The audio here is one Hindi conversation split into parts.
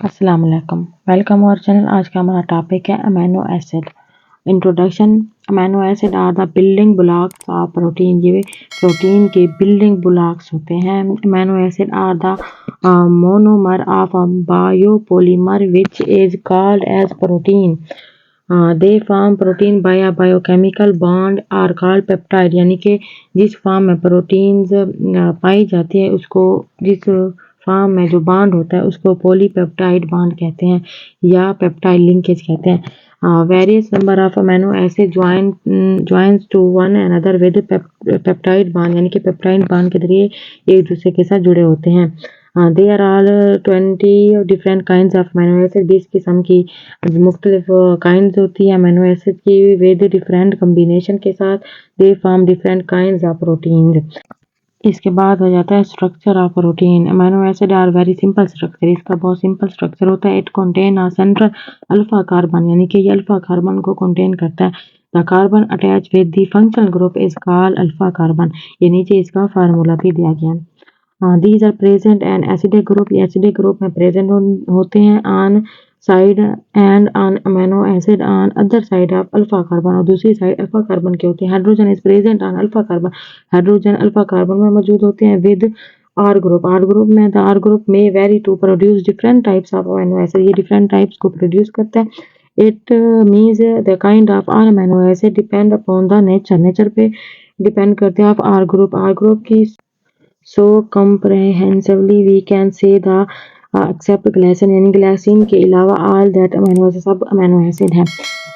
अस्सलाम वालेकुम, वेलकम आवर चैनल। आज का हमारा टॉपिक है amino acid. Introduction. Amino acid are the building blocks of protein. ये प्रोटीन के बिल्डिंग ब्लॉक्स होते हैं। Amino acid are the monomer of a biopolymer which is called as protein. They form protein by a biochemical bond are called peptide. यानी कि जिस फॉर्म में प्रोटीन्स पाई जाती है उसको, जिस फॉर्म में जो बॉन्ड होता है उसको पॉलीपेप्टाइड बॉन्ड कहते हैं या पेप्टाइड लिंकेज कहते हैं। Various number of amino acid joins to one another with peptide bond. यानी कि पेप्टाइड बॉन्ड के जरिए एक दूसरे के साथ जुड़े होते हैं। There are 20 different kinds of amino acid. 20 किस्म की मुख्तलिफ काइंड्स होती है अमीनो एसिड की विद डिफरेंट कम्बिनेशन के साथ। They form different kinds of proteins. इसके बाद हो जाता है structure of protein. Amino acid are very simple structure. इसका बहुत सिंपल स्ट्रक्चर होता है। It contain a central alpha carbon. यानी कि ये अल्फा कार्बन को कंटेन करता है। The carbon attach with the functional group is called alpha carbon. ये नीचे इसका फार्मूला भी दिया गया है। These are present and acidic group। ये acidic group में present होते हैं on side and on amino acid on other side of alpha carbon। और दूसरी साइड अल्फा कार्बन के होते हैं। Hydrogen is present on alpha carbon। Hydrogen alpha carbon में मौजूद होते हैं with R group। R group में the R group may vary to produce different types of amino acid। ये different types को produce करता है। It means the kind of R amino acid depend upon the nature। Nature पे डिपेंड करते हैं आप R group। R group की so comprehensively we can say the except glycine। यानी ग्लाइसिन के अलावा all that अमीनो एसिड सब अमीनो एसिड है।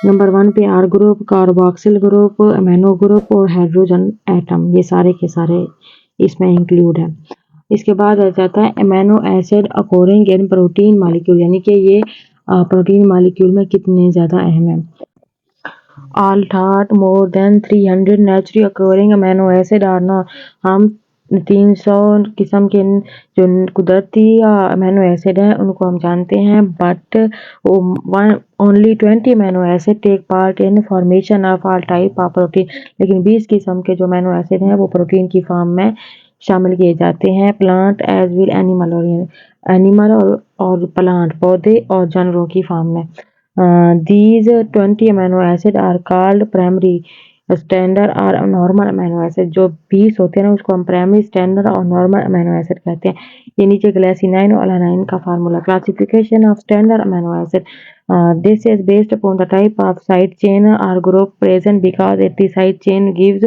नंबर 1 पे R group, carboxyl group, amino group और हाइड्रोजन एटम, ये सारे के सारे इसमें इंक्लूड है। इसके बाद आ जाता है amino acid occurring in protein molecule. यानी कि ये प्रोटीन मॉलिक्यूल में कितने ज़्यादा अहम है। All thought more than 300 naturally occurring amino acid are not। हम 300 किस्म के जो कुदरती अमीनो एसिड हैं उनको हम जानते हैं, but only 20 amino acid take part in formation of all type of protein. लेकिन 20 किस्म के जो अमीनो एसिड हैं वो प्रोटीन की फॉर्म में शामिल किए जाते हैं। प्लांट एज विल एनिमल, और एनिमल और प्लांट पौधे और जानवरों की फॉर्म में। These 20 amino acid are called primary, standard और नॉर्मल अमीनो एसिड। जो 20 होते हैं ना उसको हम प्राइमरी, स्टैंडर्ड और नॉर्मल अमीनो एसिड कहते हैं। ये नीचे ग्लाइसिनाइन और अलानाइन का formula. Classification of standard amino acid. This is based upon the type of side chain और group present because it side chain gives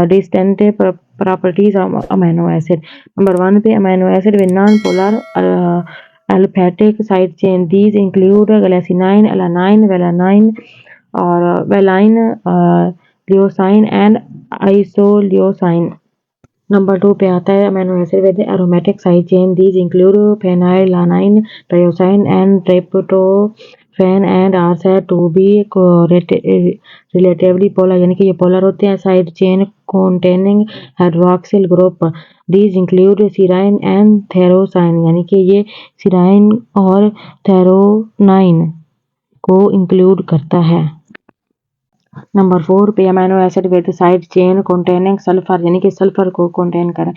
distinctive properties of amino acid. Number 1 पे amino acid with non polar aliphatic side chain। These include glycine, alanine, valine और valine, leucine and isoleucine। Number 2 पे आता है amino acid with aromatic side chain. These include phenylalanine, tyrosine and tryptophan and are said to be relatively polar. यानी कि ये पोलर होते हैं। Side chain containing hydroxyl group. These include serine and tyrosine. यानी कि ये सीराइन और थेरोनाइन को इंक्लूड करता है। नंबर 4 पे amino acid with side chain containing sulphur, यानी कि सल्फर को कंटेन करें।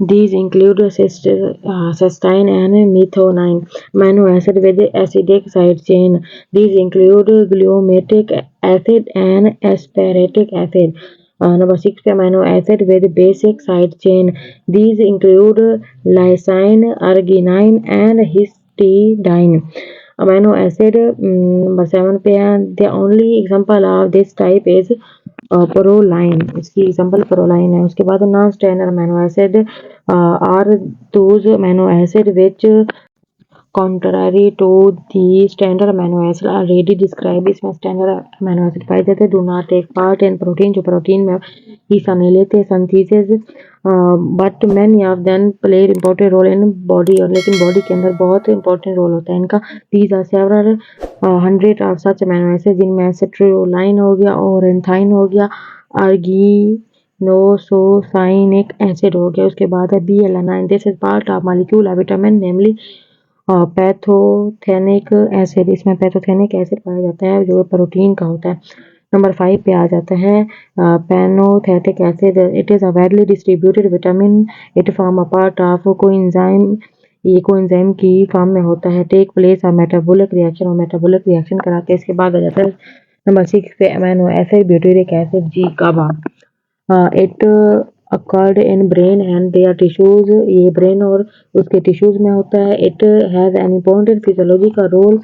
These include cysteine and methionine। Amino acid with acidic side chain। These include glutamic acid and aspartic acid। Number 6 पे amino acid with basic side chain। These include lysine, arginine and histidine। Amino acid number 7 पे है। The only example of this type is proline. इसकी एग्जांपल प्रोलाइन है। उसके बाद non standard amino acid are those amino acid which contrary to the standard amino acid already described। इसमें स्टैंडर्ड अमीनो एसिड पाए जाते हैं। do not take part in protein, जो प्रोटीन में हिस्सा नहीं लेते synthesis, but many of them play important role in body। और लेकिन बॉडी के अंदर बहुत इंपॉर्टेंट रोल होता है इनका। these are several hundred of such amino acid, जिनमें सिट्रोलाइन हो गया, ओरेंथाइन हो गया, अर्गिनोसाइनिक एसिड हो गया। उसके बाद है B alanine. This is part of molecule of vitamin namely pantothenic acid. इसमें पैथोथेनिक एसिड पाया जाता है जो प्रोटीन का होता है। नंबर 5 पे आ जाता है pantothenic acid. It is a widely distributed vitamin. It form a part of coenzyme ये कोएंजाइम की फॉर्म में होता है। टेक प्लेस मेटाबॉलिक रिएक्शन और मेटाबॉलिक रिएक्शन कराते हैं। इसके बाद आ जाता है नंबर 6 पे अमीनो एसिड ब्यूटेरिक एसिड जी GABA. It occurred in brain and their tissues. ये ब्रेन और उसके टिश्यूज में होता है। It has an important physiological role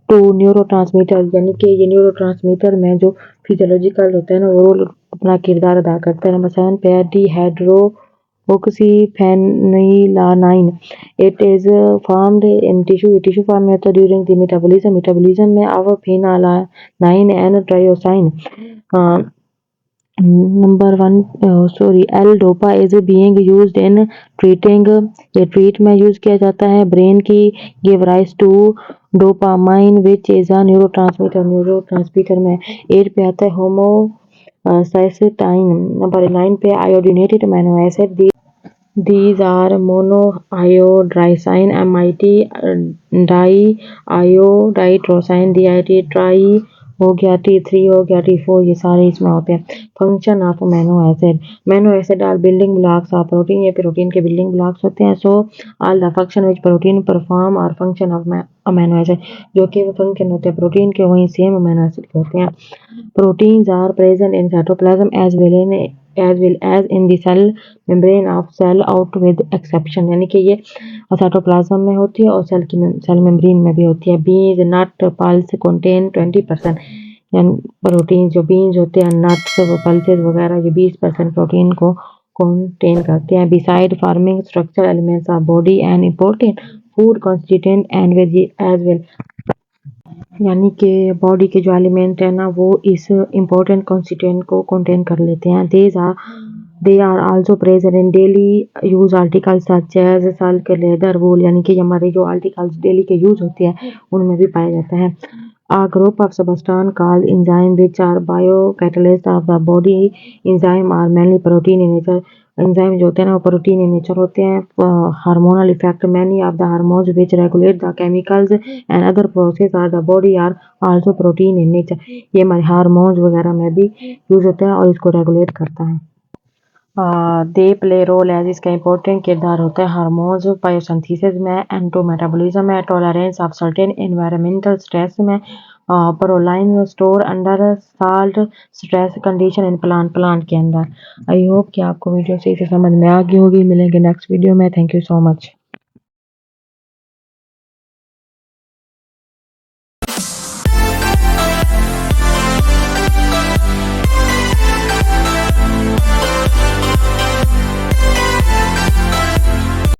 to neurotransmitter, यानी कि ये न्यूरोट्रांसमीटर में जो फिजियोलॉजिकल होता है ना वो रोल अपना किरदार अदा करता है। नंबर 7 पे है dihydroxyphenylalanine. It is formed in tissue, ये टिश्यू फॉर्म में होता है ड्यूरिंग द मेटाबॉलिज्म में of phenylalanine and tyrosine. Number 1 sorry L dopa is being used in treating, ये ट्रीट में यूज किया जाता है। ब्रेन की give rise to dopamine which is a neurotransmitter में। 8 पे आता है होमोसाइस्टाइन। नंबर 9 पे iodinated amino acid. These are monoiodrysine, MIT, diiodrosyne, DIT, try हो गया, T3 हो गया, T4, ये सारे इसमें होते हैं। Function of amino acid are building blocks of protein, ये प्रोटीन के बिल्डिंग ब्लॉक्स होते हैं। So all the function which protein perform और फंक्शन ऑफ अमीनो एसिड, जो कि वो फंक्शन होते हैं प्रोटीन के वही सेम अमीनो एसिड के होते हैं। Proteins are present in cytoplasm as well as in the cell membrane of cell out with exception, यानी कि ये साइटोप्लाज्म में होती है और सेल मेम्ब्रेन में भी होती है। बीन्स नट पल्स कंटेन 20%, यानी प्रोटीन जो बीन्स होते हैं नट्स पल्सेस वगैरह ये 20% प्रोटीन को कंटेन करते हैं। Beside farming structure elements of body and important food constituent and as well, यानी कि बॉडी के जो एलिमेंट है ना वो इस इम्पोर्टेंट कॉन्स्टिट्यूएंट को कंटेन कर लेते हैं। They are also present in daily use articles such as silk, leather, wool, यानी कि हमारे जो आर्टिकल्स डेली के यूज होते हैं उनमें भी पाया जाता है। A group of substance called enzyme which are biocatalysts of the body. Enzyme are mainly protein in nature. Enzyme जो होते हैं ना वो प्रोटीन इन नेचर होते हैं। Hormonal effect many of the hormones which regulate the chemicals and other process are the body are also protein in nature, ये हमारे हार्मोन्स वगैरह में भी यूज होता है और इसको रेगुलेट करता है। दे प्ले रोल एज, इसका इंपॉर्टेंट किरदार होता है हार्मोन्स बायोसिंथेसिस में, एंटो मेटाबॉलिज्म में, tolerance of certain environmental stress में, proline store under salt stress condition in plant के अंदर। आई होप कि आपको वीडियो सही से समझ में आ गई होगी। मिलेंगे नेक्स्ट वीडियो में। Thank you so much.